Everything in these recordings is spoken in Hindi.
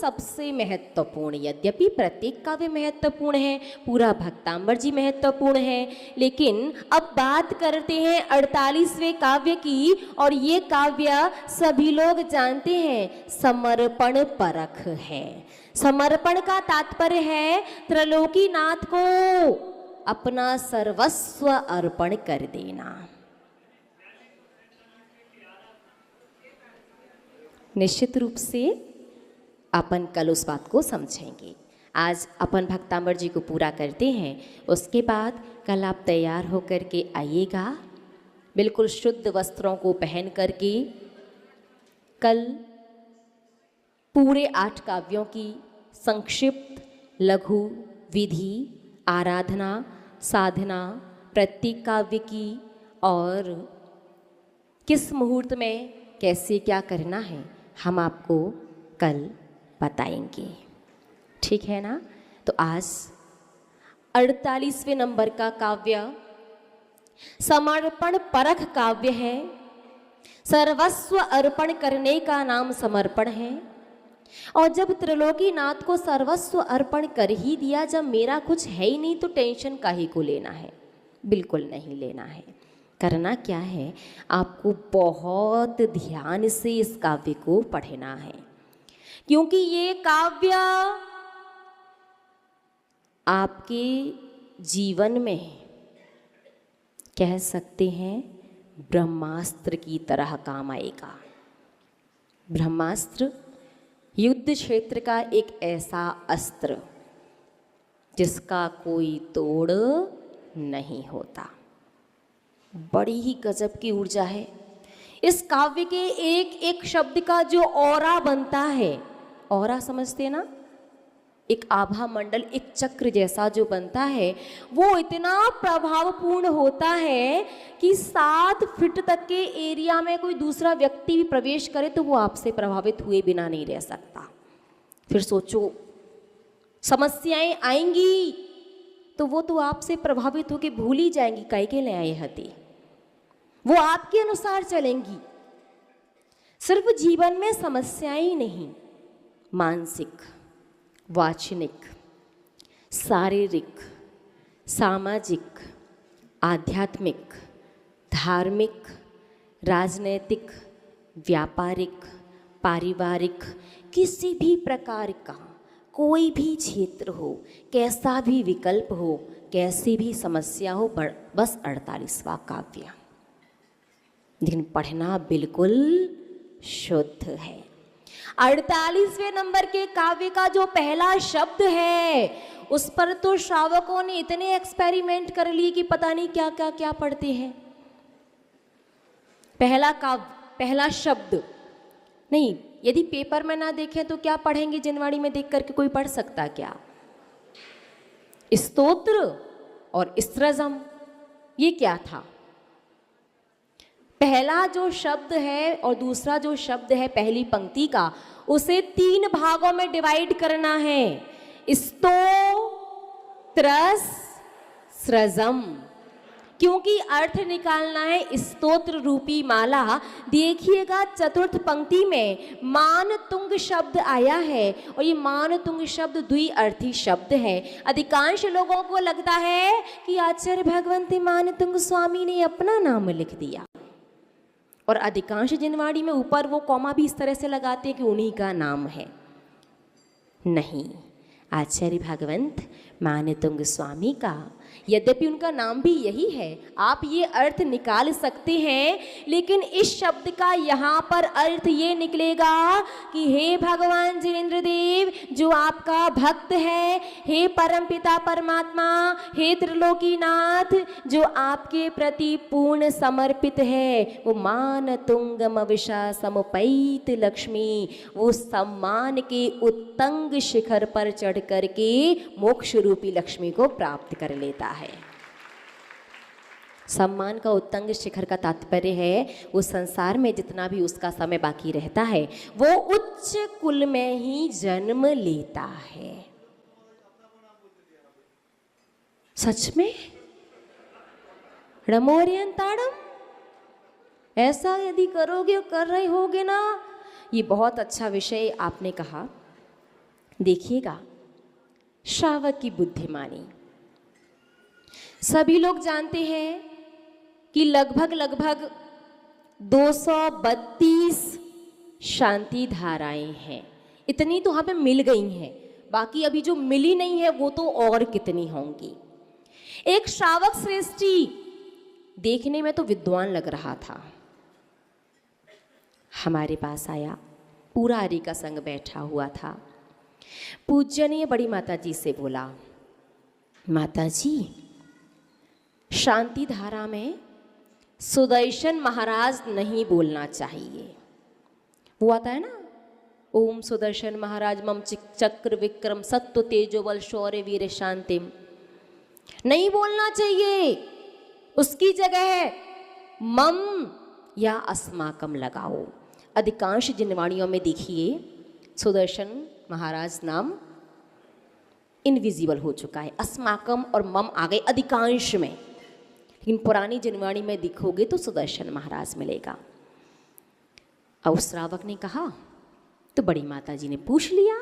सबसे महत्वपूर्ण, यद्यपि प्रत्येक काव्य महत्वपूर्ण है, पूरा भक्तांबर जी महत्वपूर्ण है, लेकिन अब बात करते हैं 48वें काव्य की। और ये काव्य सभी लोग जानते हैं, समर्पण परख है। समर्पण का तात्पर्य है त्रिलोकीनाथ को अपना सर्वस्व अर्पण कर देना। निश्चित रूप से अपन कल उस बात को समझेंगे। आज अपन भक्तांबर जी को पूरा करते हैं, उसके बाद कल आप तैयार होकर के आइएगा, बिल्कुल शुद्ध वस्त्रों को पहन करके। कल पूरे 8 काव्यों की संक्षिप्त लघु विधि, आराधना, साधना प्रत्येक काव्य की, और किस मुहूर्त में कैसे क्या करना है हम आपको कल बताएंगे, ठीक है ना। तो आज 48वें नंबर का काव्य समर्पण परख काव्य है। सर्वस्व अर्पण करने का नाम समर्पण है। और जब त्रिलोकीनाथ को सर्वस्व अर्पण कर ही दिया, जब मेरा कुछ है ही नहीं, तो टेंशन काहे को लेना है, बिल्कुल नहीं लेना है। करना क्या है, आपको बहुत ध्यान से इस काव्य को पढ़ना है, क्योंकि ये काव्य आपके जीवन में कह सकते हैं ब्रह्मास्त्र की तरह काम आएगा। ब्रह्मास्त्र युद्ध क्षेत्र का एक ऐसा अस्त्र जिसका कोई तोड़ नहीं होता। बड़ी ही गजब की ऊर्जा है इस काव्य के एक एक शब्द का। जो ऑरा बनता है, ऑरा समझते हैं ना, एक आभा मंडल, एक चक्र जैसा जो बनता है, वो इतना प्रभावपूर्ण होता है कि 7 फीट तक के एरिया में कोई दूसरा व्यक्ति भी प्रवेश करे तो वो आपसे प्रभावित हुए बिना नहीं रह सकता। फिर सोचो, समस्याएं आएंगी तो वो तो आपसे प्रभावित होकर भूल ही जाएंगी, काहे के ले आए हती, वो आपके अनुसार चलेंगी। सिर्फ जीवन में समस्याएं ही नहीं, मानसिक, वाचनिक, शारीरिक, सामाजिक, आध्यात्मिक, धार्मिक, राजनैतिक, व्यापारिक, पारिवारिक, किसी भी प्रकार का कोई भी क्षेत्र हो, कैसा भी विकल्प हो, कैसी भी समस्या हो, बस 48वां काव्य दिन पढ़ना बिल्कुल शुद्ध है। 48वें नंबर के काव्य का जो पहला शब्द है, उस पर तो श्रावकों ने इतने एक्सपेरिमेंट कर लिए कि पता नहीं क्या क्या क्या पढ़ते हैं। पहला काव्य, पहला शब्द नहीं, यदि पेपर में ना देखें तो क्या पढ़ेंगे, जिनवाणी में देख करके कोई पढ़ सकता क्या? स्तोत्र और स्त्रजम, ये क्या था? पहला जो शब्द है और दूसरा जो शब्द है पहली पंक्ति का, उसे 3 भागों में डिवाइड करना है। स्तो, त्रस, सृजम, क्योंकि अर्थ निकालना है स्तोत्र रूपी माला। देखिएगा चतुर्थ पंक्ति में मान तुंग शब्द आया है, और ये मान तुंग शब्द द्विअर्थी शब्द है। अधिकांश लोगों को लगता है कि आचार्य भगवंत मान तुंग स्वामी ने अपना नाम लिख दिया, और अधिकांश जिनवाणी में ऊपर वो कॉमा भी इस तरह से लगाते हैं कि उन्हीं का नाम है। नहीं, आचार्य भगवंत मानतुंग स्वामी का, यद्यपि उनका नाम भी यही है, आप ये अर्थ निकाल सकते हैं, लेकिन इस शब्द का यहाँ पर अर्थ ये निकलेगा कि हे भगवान जिनेंद्र देव, जो आपका भक्त है, हे परमपिता परमात्मा, हे त्रिलोकीनाथ, जो आपके प्रति पूर्ण समर्पित है, वो मान तुंगम विषा समुपैत लक्ष्मी, वो सम्मान के उत्तंग शिखर पर चढ़ करके मोक्ष रूपी लक्ष्मी को प्राप्त कर लेता है। सम्मान का उत्तंग शिखर का तात्पर्य है वो संसार में जितना भी उसका समय बाकी रहता है, वो उच्च कुल में ही जन्म लेता है। सच में रमोरियंताड़म, ऐसा यदि करोगे और कर रहे होगे ना, ये बहुत अच्छा विषय आपने कहा। देखिएगा श्रावक की बुद्धिमानी। सभी लोग जानते हैं कि लगभग 232 शांति धाराएं हैं। इतनी तो हमें मिल गई हैं, बाकी अभी जो मिली नहीं है वो तो और कितनी होंगी। एक श्रावक श्रेष्ठी देखने में तो विद्वान लग रहा था, हमारे पास आया, पूरा हरि का संग बैठा हुआ था। पूजनीय बड़ी माता जी से बोला, माता जी शांति धारा में सुदर्शन महाराज नहीं बोलना चाहिए। वो आता है ना, ओम सुदर्शन महाराज मम चक्र विक्रम सत्व तेजो बल शौर्य वीर शांतिम, नहीं बोलना चाहिए। उसकी जगह मम या अस्माकम लगाओ। अधिकांश जिनवाणियों में देखिए सुदर्शन महाराज नाम इनविजिबल हो चुका है, अस्माकम और मम आ गए अधिकांश में, लेकिन पुरानी जिनवाणी में दिखोगे तो सुदर्शन महाराज मिलेगा। अब उस श्रावक ने कहा, तो बड़ी माता जी ने पूछ लिया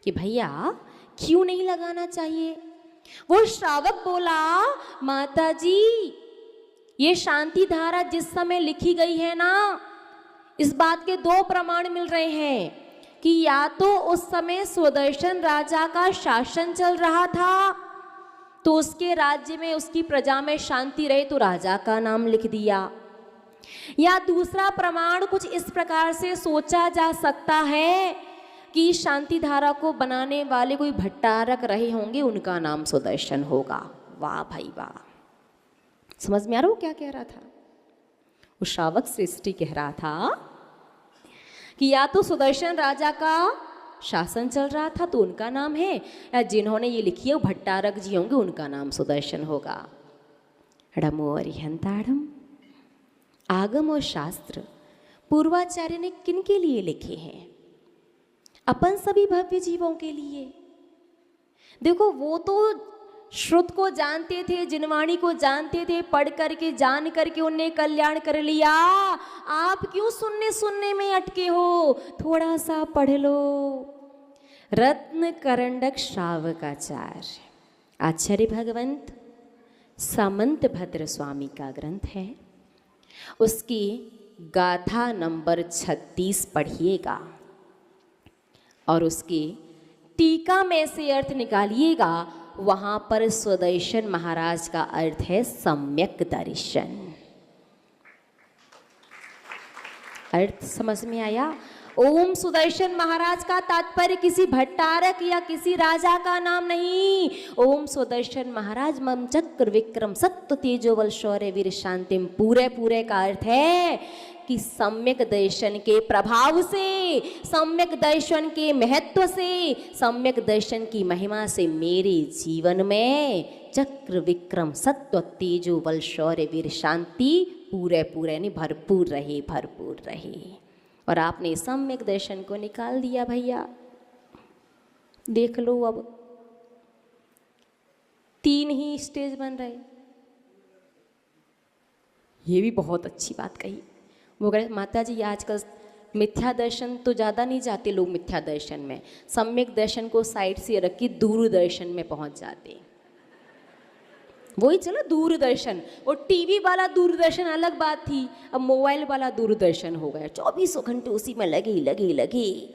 कि भैया क्यों नहीं लगाना चाहिए। वो श्रावक बोला, माता जी ये शांति धारा जिस समय लिखी गई है ना, इस बात के दो प्रमाण मिल रहे हैं कि या तो उस समय सुदर्शन राजा का शासन चल रहा था तो उसके राज्य में उसकी प्रजा में शांति रहे तो राजा का नाम लिख दिया, या दूसरा प्रमाण कुछ इस प्रकार से सोचा जा सकता है कि शांति धारा को बनाने वाले कोई भट्टारक रहे होंगे, उनका नाम सुदर्शन होगा। वाह भाई वाह, समझ में आ रहा हो क्या कह रहा था? वो श्रावक श्रेष्ठी कह रहा था कि या तो सुदर्शन राजा का शासन चल रहा था तो उनका नाम है, या जिन्होंने ये लिखी है वो भट्टारक जी होंगे, उनका नाम सुदर्शन होगा। ड़मो अरिहंताड़म, आगम और शास्त्र पूर्वाचार्य ने किन के लिए लिखे हैं? अपन सभी भव्य जीवों के लिए। देखो वो तो श्रुत को जानते थे, जिनवाणी को जानते थे, पढ़ करके जान करके उनने कल्याण कर लिया। आप क्यों सुनने में अटके हो? थोड़ा सा पढ़ लो। रत्न करंडक श्रावकाचार्य आचार्य भगवंत सामंत भद्र स्वामी का ग्रंथ है, उसकी गाथा नंबर 36 पढ़िएगा और उसकी टीका में से अर्थ निकालिएगा। वहाँ पर सुदर्शन महाराज का अर्थ है सम्यक दर्शन। अर्थ समझ में आया? ओम सुदर्शन महाराज का तात्पर्य किसी भट्टारक या किसी राजा का नाम नहीं। ओम सुदर्शन महाराज मम चक्र विक्रम सत्व तेजो बल शौर्य वीर शांतिम, पूरे का अर्थ है कि सम्यक दर्शन के प्रभाव से, सम्यक दर्शन के महत्व से, सम्यक दर्शन की महिमा से मेरे जीवन में चक्र विक्रम सत्व तेजो बल शौर्य वीर शांति पूरे नहीं भरपूर रहे। और आपने सम्यक दर्शन को निकाल दिया भैया। देख लो अब 3 ही स्टेज बन रहे। ये भी बहुत अच्छी बात कही। वो कह माता जी आजकल मिथ्या दर्शन तो ज़्यादा नहीं जाते लोग मिथ्या दर्शन में, सम्यक दर्शन को साइड से रख के दूरदर्शन में पहुंच जाते। वही चला दूरदर्शन, वो टीवी वाला दूरदर्शन अलग बात थी, अब मोबाइल वाला दूरदर्शन हो गया। 24 घंटे उसी में लगे,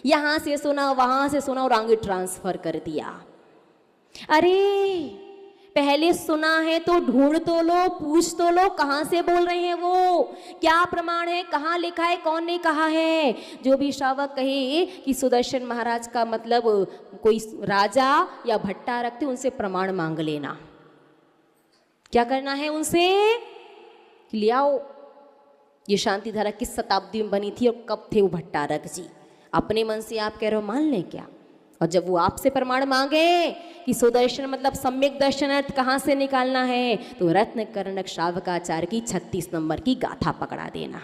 यहाँ से सुना वहाँ से सुना और आगे ट्रांसफर कर दिया। अरे पहले सुना है तो ढूंढ तो लो, पूछ तो लो कहाँ से बोल रहे हैं वो, क्या प्रमाण है, कहाँ लिखा है, कौन ने कहा है। जो भी श्रावक कहे कि सुदर्शन महाराज का मतलब कोई राजा या भट्टारक थे, उनसे प्रमाण मांग लेना। क्या करना है उनसे? ले आओ ये शांति धारा किस शताब्दी में बनी थी और कब थे वो भट्टारक जी। अपने मन से आप कह रहे हो मान लें क्या? और जब वो आपसे प्रमाण मांगे कि सुदर्शन मतलब सम्यक दर्शन अर्थ कहाँ से निकालना है, तो रत्न कर्णक श्रावकाचार्य की 36 नंबर की गाथा पकड़ा देना।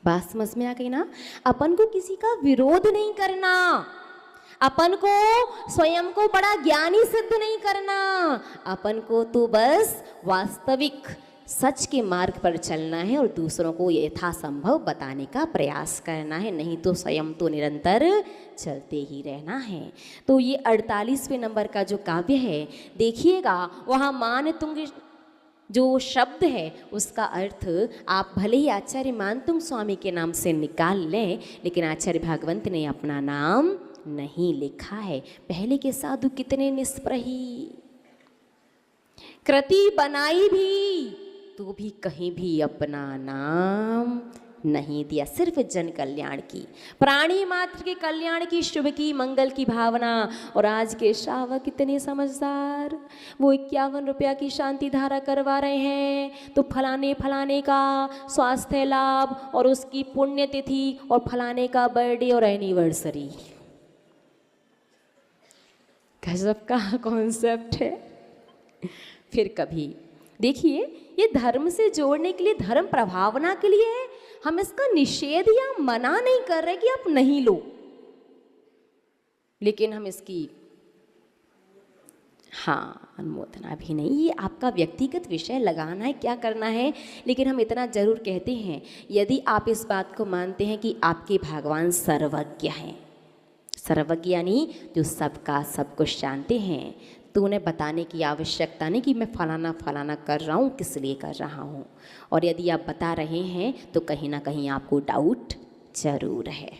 बात समझ में आ गई ना? अपन को किसी का विरोध नहीं करना, अपन को स्वयं को बड़ा ज्ञानी सिद्ध नहीं करना, अपन को तो बस वास्तविक सच के मार्ग पर चलना है और दूसरों को यथासंभव बताने का प्रयास करना है, नहीं तो स्वयं तो निरंतर चलते ही रहना है। तो ये 48वें नंबर का जो काव्य है, देखिएगा वहाँ मानतुंग जो शब्द है उसका अर्थ आप भले ही आचार्य मानतुंग स्वामी के नाम से निकाल लें, लेकिन आचार्य भागवत ने अपना नाम नहीं लिखा है। पहले के साधु कितने निष्प्रही, कृति बनाई भी तो भी कहीं भी अपना नाम नहीं दिया, सिर्फ जन कल्याण की, प्राणी मात्र के कल्याण की, शुभ की, मंगल की भावना। और आज के श्रावक कितने समझदार, वो 51 रुपया की शांति धारा करवा रहे हैं तो फलाने फलाने का स्वास्थ्य लाभ और उसकी पुण्यतिथि और फलाने का बर्थडे और एनिवर्सरी। गजब का कॉन्सेप्ट है। फिर कभी देखिए, ये धर्म से जोड़ने के लिए, धर्म प्रभावना के लिए है, हम इसका निषेध या मना नहीं कर रहे कि आप नहीं लो, लेकिन हम इसकी अनुमोदना भी नहीं, ये आपका व्यक्तिगत विषय, लगाना है क्या करना है। लेकिन हम इतना जरूर कहते हैं, यदि आप इस बात को मानते हैं कि आपके भगवान सर्वज्ञ हैं, सर्वज्ञ यानी जो सबका सब कुछ जानते हैं, तो उन्हें बताने की आवश्यकता नहीं कि मैं फलाना फलाना कर रहा हूँ, किस लिए कर रहा हूँ। और यदि आप बता रहे हैं तो कहीं ना कहीं आपको डाउट जरूर है।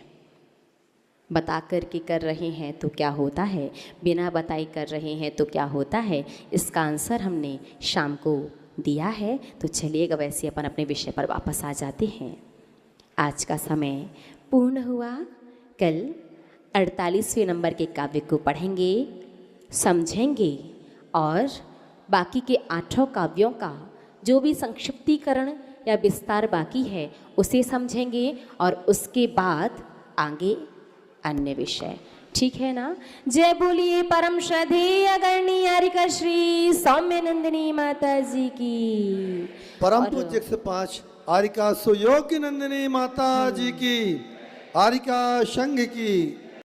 बता कर के कर रहे हैं तो क्या होता है, बिना बताए कर रहे हैं तो क्या होता है, इसका आंसर हमने शाम को दिया है। तो चलिएगा वैसे अपन अपने विषय पर वापस आ जाते हैं। आज का समय पूर्ण हुआ। कल 48वें नंबर के काव्य को पढ़ेंगे, समझेंगे और बाकी के 8 काव्यों का जो भी संक्षिप्तीकरण या विस्तार बाकी है उसे समझेंगे और उसके बाद आगे अन्य विषय। ठीक है ना? जय बोलिए परम श्रद्धेय आदरणीय आर्यका श्री सौम्य नंदिनी माता जी की, परम पूज्य 105 आर्यका सुयोग्य नंदिनी माता जी की, आर्यका संघ की